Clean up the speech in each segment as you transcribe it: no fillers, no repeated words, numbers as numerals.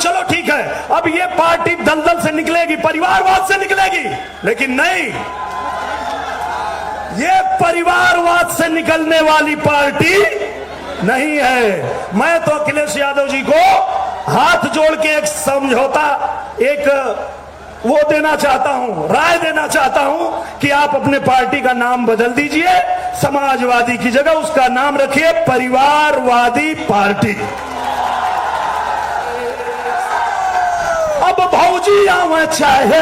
चलो ठीक है, अब ये पार्टी दलदल से निकलेगी, परिवारवाद से निकलेगी, लेकिन नहीं, ये परिवारवाद से निकलने वाली पार्टी नहीं है। मैं तो अखिलेश यादव जी को हाथ जोड़ के एक समझौता, एक वो देना चाहता हूं, राय देना चाहता हूं कि आप अपने पार्टी का नाम बदल दीजिए, समाजवादी की जगह उसका नाम रखिए परिवारवादी पार्टी। अब भौजी आवे चाहे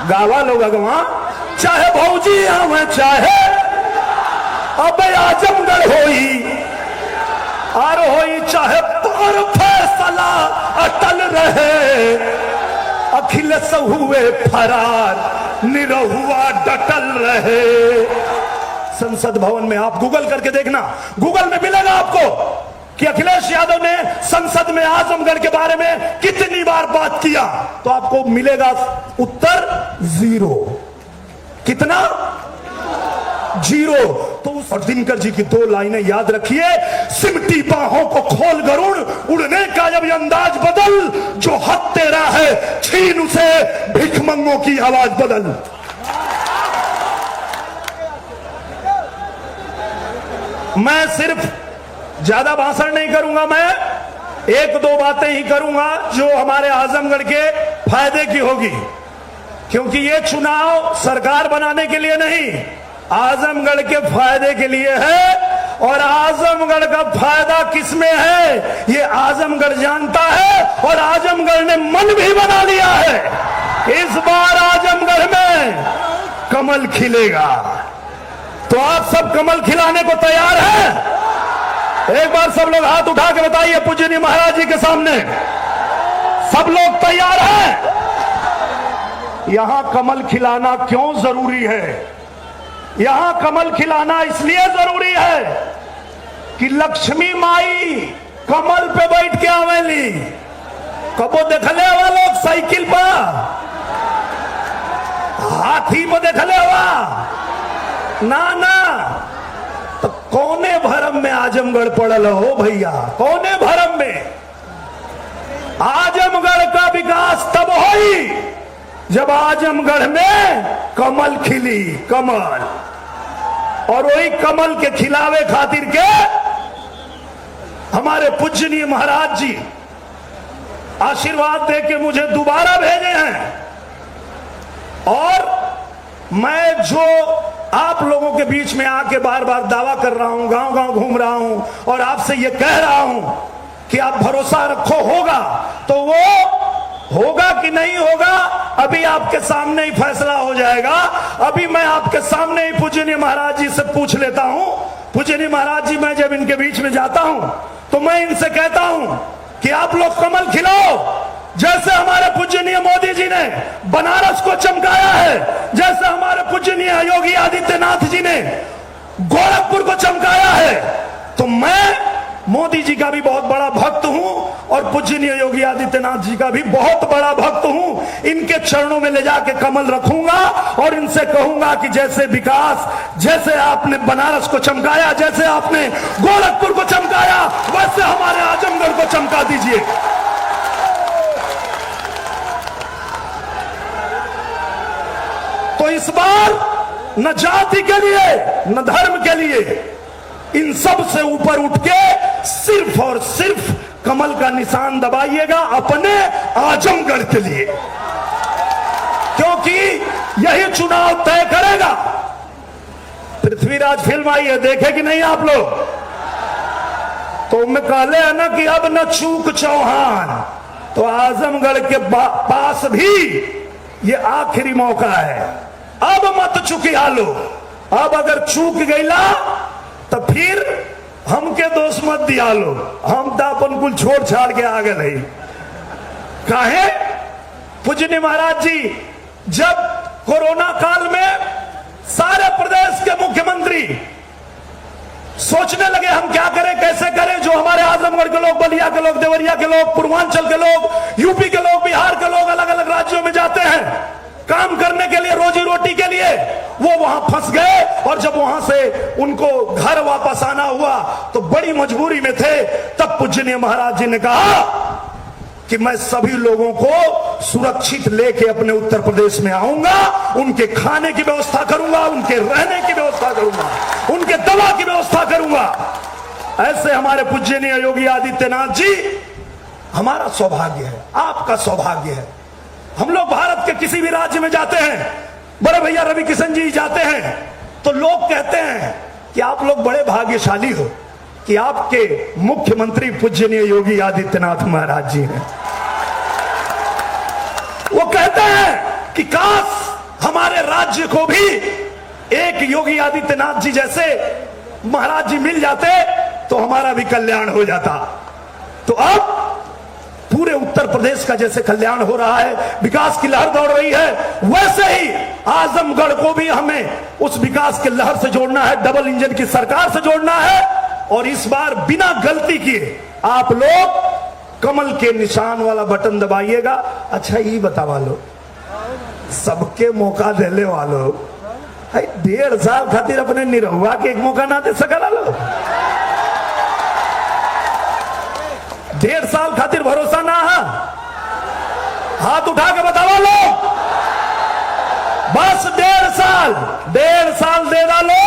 गावा लोग अगवा, चाहे भौजी आवे चाहे अब आजमगढ़ होई और होई चाहे पर फैसला अटल रहे, अखिलेश हुए फरार निरहुआ डटल रहे। संसद भवन में आप गूगल करके देखना, गूगल में मिलेगा आपको कि अखिलेश यादव ने संसद में आजमगढ़ के बारे में कितनी बार बात किया, तो आपको मिलेगा उत्तर 0। कितना? 0। तो उस दिनकर जी की 2 लाइनें याद रखिए, सिमटी बाहों को खोल गरुड़, उड़ने का जब अंदाज बदल, जो हद तेरा है छीन उसे, भिखमंगों की आवाज बदल। मैं सिर्फ ज्यादा भाषण नहीं करूंगा, मैं 1-2 बातें ही करूंगा जो हमारे आजमगढ़ के फायदे की होगी, क्योंकि ये चुनाव सरकार बनाने के लिए नहीं, आजमगढ़ के फायदे के लिए है। और आजमगढ़ का फायदा किसमें है ये आजमगढ़ जानता है, और आजमगढ़ ने मन भी बना लिया है इस बार आजमगढ़ में कमल खिलेगा। तो आप सब कमल खिलाने को तैयार हैं? एक बार सब लोग हाथ उठा के बताइए पूजनीय महाराज जी के सामने, सब लोग तैयार हैं? यहां कमल खिलाना क्यों जरूरी है? यहां कमल खिलाना इसलिए जरूरी है कि लक्ष्मी माई कमल पे बैठ के आवेली। कबो देखले हुआ लोग साइकिल पर, हाथी पे देखले हुआ ना ना, तो कौने भरम में आजमगढ़ पड़ल हो भैया, कौने भरम में? आजमगढ़ का विकास तब होई जब आजमगढ़ में कमल खिली, कमल। और वही कमल के खिलावे खातिर के हमारे पूजनीय महाराज जी आशीर्वाद दे के मुझे दोबारा भेजे हैं। और मैं जो आप लोगों के बीच में आके बार बार दावा कर रहा हूं, गांव गांव घूम रहा हूं और आपसे ये कह रहा हूं कि आप भरोसा रखो होगा, तो वो होगा कि नहीं होगा अभी आपके सामने ही फैसला हो जाएगा। अभी मैं आपके सामने ही पूजनीय महाराज जी से पूछ लेता हूं। पूजनीय महाराज जी, मैं जब इनके बीच में जाता हूं तो मैं इनसे कहता हूं कि आप लोग कमल खिलाओ, जैसे हमारे पूजनीय मोदी जी ने बनारस को चमकाया है, जैसे हमारे पूजनीय योगी आदित्यनाथ जी ने गोरखपुर को चमकाया है। तो मैं मोदी जी का भी बहुत बड़ा भक्त हूं और पूजनीय योगी आदित्यनाथ जी का भी बहुत बड़ा भक्त हूं। इनके चरणों में ले जाके कमल रखूंगा और इनसे कहूंगा कि जैसे विकास, जैसे आपने बनारस को चमकाया, जैसे आपने गोरखपुर को चमकाया, वैसे हमारे आजमगढ़ को चमका दीजिए। तो इस बार न जाति के लिए न धर्म के लिए, इन सब से ऊपर उठ के सिर्फ और सिर्फ कमल का निशान दबाइएगा अपने आजमगढ़ के लिए, क्योंकि यही चुनाव तय करेगा। पृथ्वीराज फिल्म आई है, देखे कि नहीं आप लोग? तो मैं कहले है ना कि अब न चूक चौहान, तो आजमगढ़ के पास भी ये आखिरी मौका है। अब मत चुकिया लो, अब अगर चूक गईला तो फिर हमके दोष मत दिया लो, हम तो अपन कुल छोड़ छाड़ के आ गए। काहे? पूजनीय महाराज जी जब कोरोना काल में सारे प्रदेश के मुख्यमंत्री सोचने लगे हम क्या करें, कैसे करें, जो हमारे आजमगढ़ के लोग, बलिया के लोग, देवरिया के लोग, पूर्वांचल के लोग, यूपी के लोग, बिहार के लोग अलग अलग राज्यों में जाते हैं काम करने के लिए, रोजी रोटी के लिए, वो वहां फंस गए। और जब वहां से उनको घर वापस आना हुआ तो बड़ी मजबूरी में थे। तब पूजनीय महाराज जी ने कहा कि मैं सभी लोगों को सुरक्षित लेके अपने उत्तर प्रदेश में आऊंगा, उनके खाने की व्यवस्था करूंगा, उनके रहने की व्यवस्था करूंगा, उनके दवा की व्यवस्था करूंगा। ऐसे हमारे पूज्यनीय योगी आदित्यनाथ जी, हमारा सौभाग्य है, आपका सौभाग्य है। हम लोग भारत के किसी भी राज्य में जाते हैं, बड़े भैया रवि किशन जी जाते हैं, तो लोग कहते हैं कि आप लोग बड़े भाग्यशाली हो कि आपके मुख्यमंत्री पूज्यनीय योगी आदित्यनाथ महाराज जी हैं। वो कहते हैं कि काश हमारे राज्य को भी एक योगी आदित्यनाथ जी जैसे महाराज जी मिल जाते तो हमारा भी कल्याण हो जाता। तो अब पूरे उत्तर प्रदेश का जैसे कल्याण हो रहा है, विकास की लहर दौड़ रही है, वैसे ही आजमगढ़ को भी हमें उस विकास की लहर से जोड़ना है, डबल इंजन की सरकार से जोड़ना है। और इस बार बिना गलती किए आप लोग कमल के निशान वाला बटन दबाइएगा। अच्छा ये बतावा लो, सबके मौका देने वालों 1.5 साल खातिर अपने निरहुआ के एक मौका ना दे सका लो, 1.5 साल खातिर भरोसा ना है, हाथ उठा के बतावा लो, बस 1.5 साल दे डालो।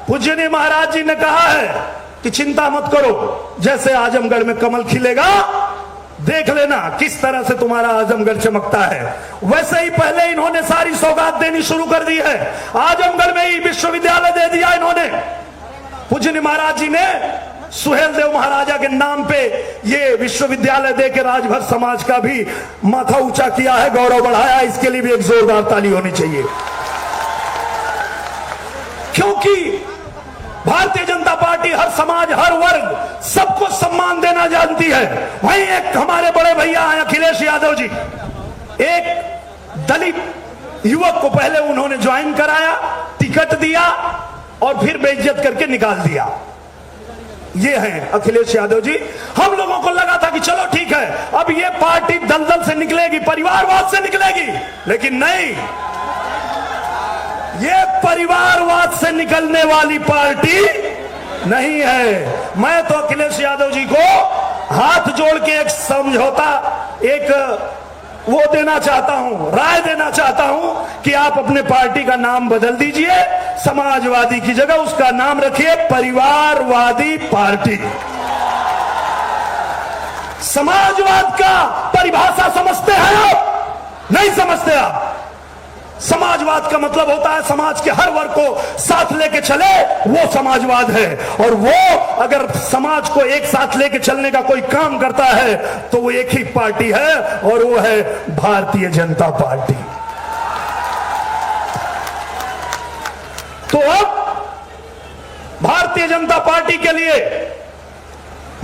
पूज्यनीय महाराज जी ने कहा है कि चिंता मत करो, जैसे आजमगढ़ में कमल खिलेगा देख लेना किस तरह से तुम्हारा आजमगढ़ चमकता है। वैसे ही पहले इन्होंने सारी सौगात देनी शुरू कर दी है। आजमगढ़ में ही विश्वविद्यालय दे दिया इन्होंने। पूज्यनीय महाराज जी ने सुहेल देव महाराजा के नाम पे ये विश्वविद्यालय दे के राजभर समाज का भी माथा ऊंचा किया है, गौरव बढ़ाया। इसके लिए भी एक जोरदार ताली होनी चाहिए, क्योंकि भारतीय जनता पार्टी हर समाज, हर वर्ग, सबको सम्मान देना जानती है। वहीं एक हमारे बड़े भैया हैं अखिलेश यादव जी, एक दलित युवक को पहले उन्होंने ज्वाइन कराया, टिकट दिया और फिर बेइज्जत करके निकाल दिया। ये हैं अखिलेश यादव जी। हम लोगों को लगा था कि चलो ठीक है, अब ये पार्टी दलदल से निकलेगी, परिवारवाद से निकलेगी, लेकिन नहीं, ये परिवारवाद से निकलने वाली पार्टी नहीं है। मैं तो अखिलेश यादव जी को हाथ जोड़ के एक समझौता, एक वो देना चाहता हूं, राय देना चाहता हूं कि आप अपने पार्टी का नाम बदल दीजिए, समाजवादी की जगह उसका नाम रखिए परिवारवादी पार्टी। समाजवाद का परिभाषा समझते हैं आप? नहीं समझते आप। समाजवाद का मतलब होता है समाज के हर वर्ग को साथ लेके चले, वो समाजवाद है। और वो अगर समाज को एक साथ लेके चलने का कोई काम करता है तो वो एक ही पार्टी है, और वो है भारतीय जनता पार्टी। तो अब भारतीय जनता पार्टी के लिए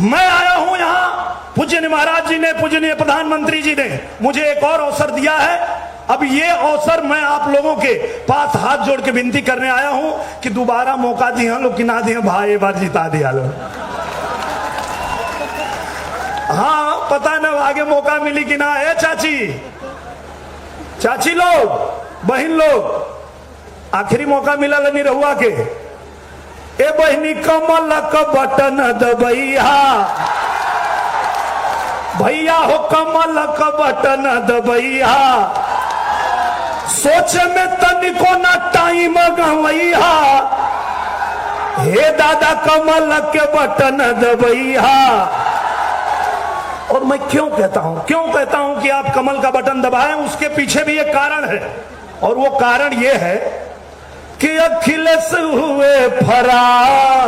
मैं आया हूं यहां। पूज्यनीय महाराज जी ने, पूज्यनीय प्रधानमंत्री जी ने मुझे एक और अवसर दिया है। अब ये अवसर मैं आप लोगों के पास हाथ जोड़ के विनती करने आया हूं कि दोबारा मौका दिया लोग कि ना दिया भाई, एक बार जिता दिया लो। हाँ, पता न आगे मौका मिली कि ना है। चाची लोग, बहन लोग, आखिरी मौका मिला नहीं रहुआ के। ए बहनी कमल का बटन दबैया, भैया हो कमल का बटन दबैया, सोचे में तनिको ना टाइम गवैया, हे दादा कमल के बटन दबैया। और मैं क्यों कहता हूं कि आप कमल का बटन दबाएं, उसके पीछे भी एक कारण है। और वो कारण ये है कि अखिलेश हुए फरार।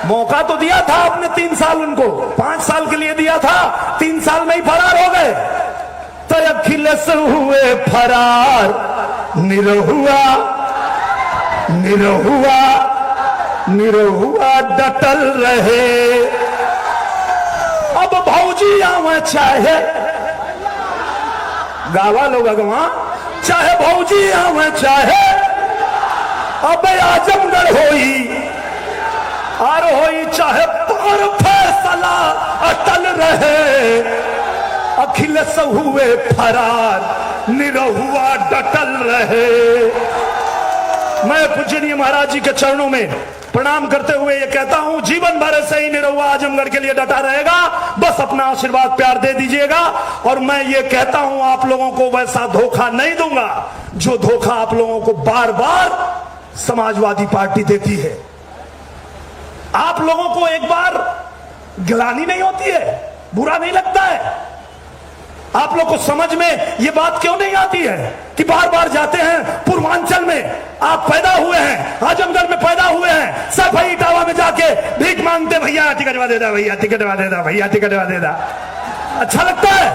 मौका तो दिया था आपने 3 साल, उनको 5 साल के लिए दिया था, 3 साल में ही फरार हो गए। तो अखिलेश हुए फरार, निरहुआ डटल रहे। अब भौजी आवे चाहे गावा लोग अगवा, चाहे भौजी आवे चाहे अब आजमगढ़ होई और होई चाहे पर फैसला अटल रहे। अखिलेश हुए फरार, निरहुआ डटल रहे। मैं पूजनीय महाराज जी के चरणों में प्रणाम करते हुए ये कहता हूं, जीवन भर ऐसे ही निरहुआ आजमगढ़ के लिए डटा रहेगा, बस अपना आशीर्वाद प्यार दे दीजिएगा। और मैं ये कहता हूं, आप लोगों को वैसा धोखा नहीं दूंगा जो धोखा आप लोगों को बार बार समाजवादी पार्टी देती है। आप लोगों को एक बार गिलानी नहीं होती है, बुरा नहीं लगता है? आप लोग को समझ में ये बात क्यों नहीं आती है कि बार बार जाते हैं पूर्वांचल में, आप पैदा हुए हैं, आजमगढ़ में पैदा हुए हैं, सफाई इटावा में जाके भीख मांगते, भैया टिकटवा दे दा, भैया टिकटवा दे दा, भैया टिकटवा दे दा। अच्छा लगता है?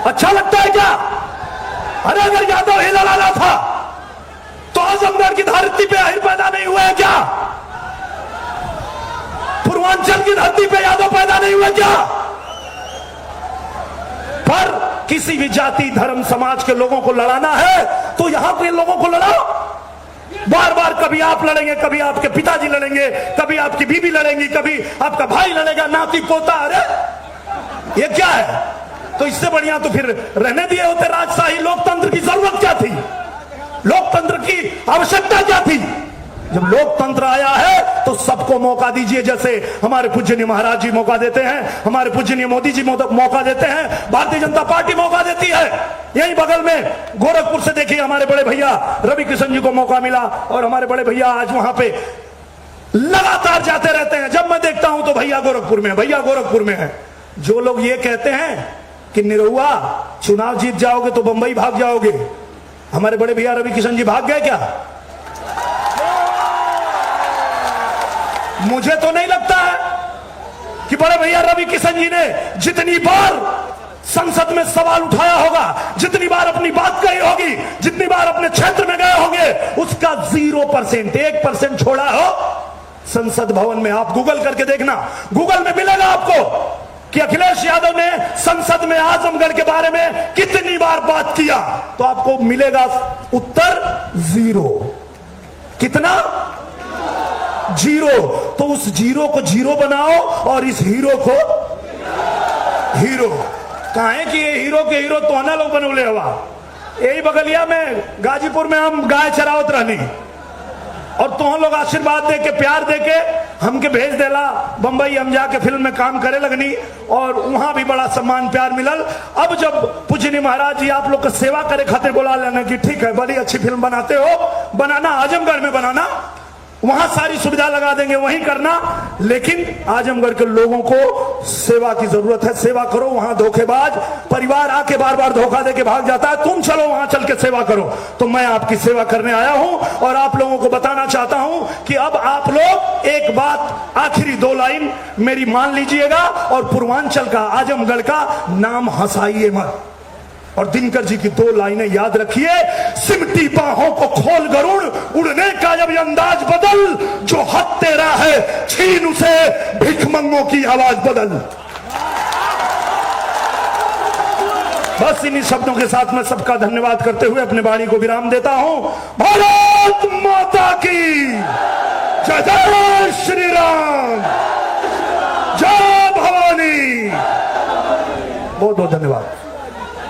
अच्छा लगता है क्या? अरे अगर यादव ही लड़ाना था तो आजमगढ़ की धरती पे आहिर पैदा नहीं हुए हैं क्या? पूर्वांचल की धरती पे यादव पैदा नहीं हुए क्या? पर किसी भी जाति धर्म समाज के लोगों को लड़ाना है तो यहां के लोगों को लड़ाओ। बार बार कभी आप लड़ेंगे, कभी आपके पिताजी लड़ेंगे, कभी आपकी बीवी लड़ेंगी, कभी आपका भाई लड़ेगा, नाती पोता। अरे ये क्या है? तो इससे बढ़िया तो फिर रहने दिए होते राजशाही। लोकतंत्र की जरूरत क्या थी? लोकतंत्र की आवश्यकता क्या थी? जब लोकतंत्र आया है तो सबको मौका दीजिए, जैसे हमारे पूजनीय महाराज जी मौका देते हैं, हमारे पूजनीय मोदी जी मौका देते हैं, भारतीय जनता पार्टी मौका देती है। यही बगल में गोरखपुर से देखिए, हमारे बड़े भैया रवि किशन जी को मौका मिला और हमारे बड़े भैया आज वहां पे लगातार जाते रहते हैं। जब मैं देखता हूं तो भैया गोरखपुर में, भैया गोरखपुर में है। जो लोग ये कहते हैं कि निरहुआ चुनाव जीत जाओगे तो बंबई भाग जाओगे, हमारे बड़े भैया रवि किशन जी भाग गए क्या? मुझे तो नहीं लगता है कि बड़े भैया रवि किशन जी ने जितनी बार संसद में सवाल उठाया होगा, जितनी बार अपनी बात कही होगी, जितनी बार अपने क्षेत्र में गए होंगे, उसका 0%, 1% छोड़ा हो संसद भवन में। आप गूगल करके देखना, गूगल में मिलेगा आपको कि अखिलेश यादव ने संसद में आजमगढ़ के बारे में कितनी बार बात किया, तो आपको मिलेगा उत्तर 0। कितना? 0। तो उस 0 को 0 बनाओ और इस हीरो को हीरो। कहा है कि ये हीरो के हीरो तो आना लोग बनोले हवा। यही बगलिया में गाजीपुर में हम गाय चरावत रहनी और तो हम लोग आशीर्वाद दे के प्यार दे के हमके भेज देला बंबई, हम जाके फिल्म में काम करे लगनी और वहां भी बड़ा सम्मान प्यार मिलल। अब जब पूजनीय महाराज जी आप लोग का सेवा करे खातिर बोला लेना कि ठीक है बड़ी अच्छी फिल्म बनाते हो, बनाना आजमगढ़ में बनाना, वहां सारी सुविधा लगा देंगे, वहीं करना, लेकिन आजमगढ़ के लोगों को सेवा की जरूरत है, सेवा करो। वहां धोखेबाज परिवार आके बार बार धोखा देके भाग जाता है, तुम चलो वहां चल के सेवा करो। तो मैं आपकी सेवा करने आया हूं और आप लोगों को बताना चाहता हूं कि अब आप लोग एक बात, आखिरी 2 लाइन मेरी मान लीजिएगा और पूर्वांचल का, आजमगढ़ का नाम हंसाइए मत। और दिनकर जी की 2 लाइनें याद रखिए, सिमटी बाहों को खोल गरुड़, उड़ने का जब अंदाज बदल, जो हद तेरा है छीन उसे, भिखमंगों की आवाज बदल। बस इन्हीं शब्दों के साथ मैं सबका धन्यवाद करते हुए अपने वाणी को विराम देता हूं। भारत माता की जय, जय श्री राम, जय भवानी। बहुत बहुत धन्यवाद।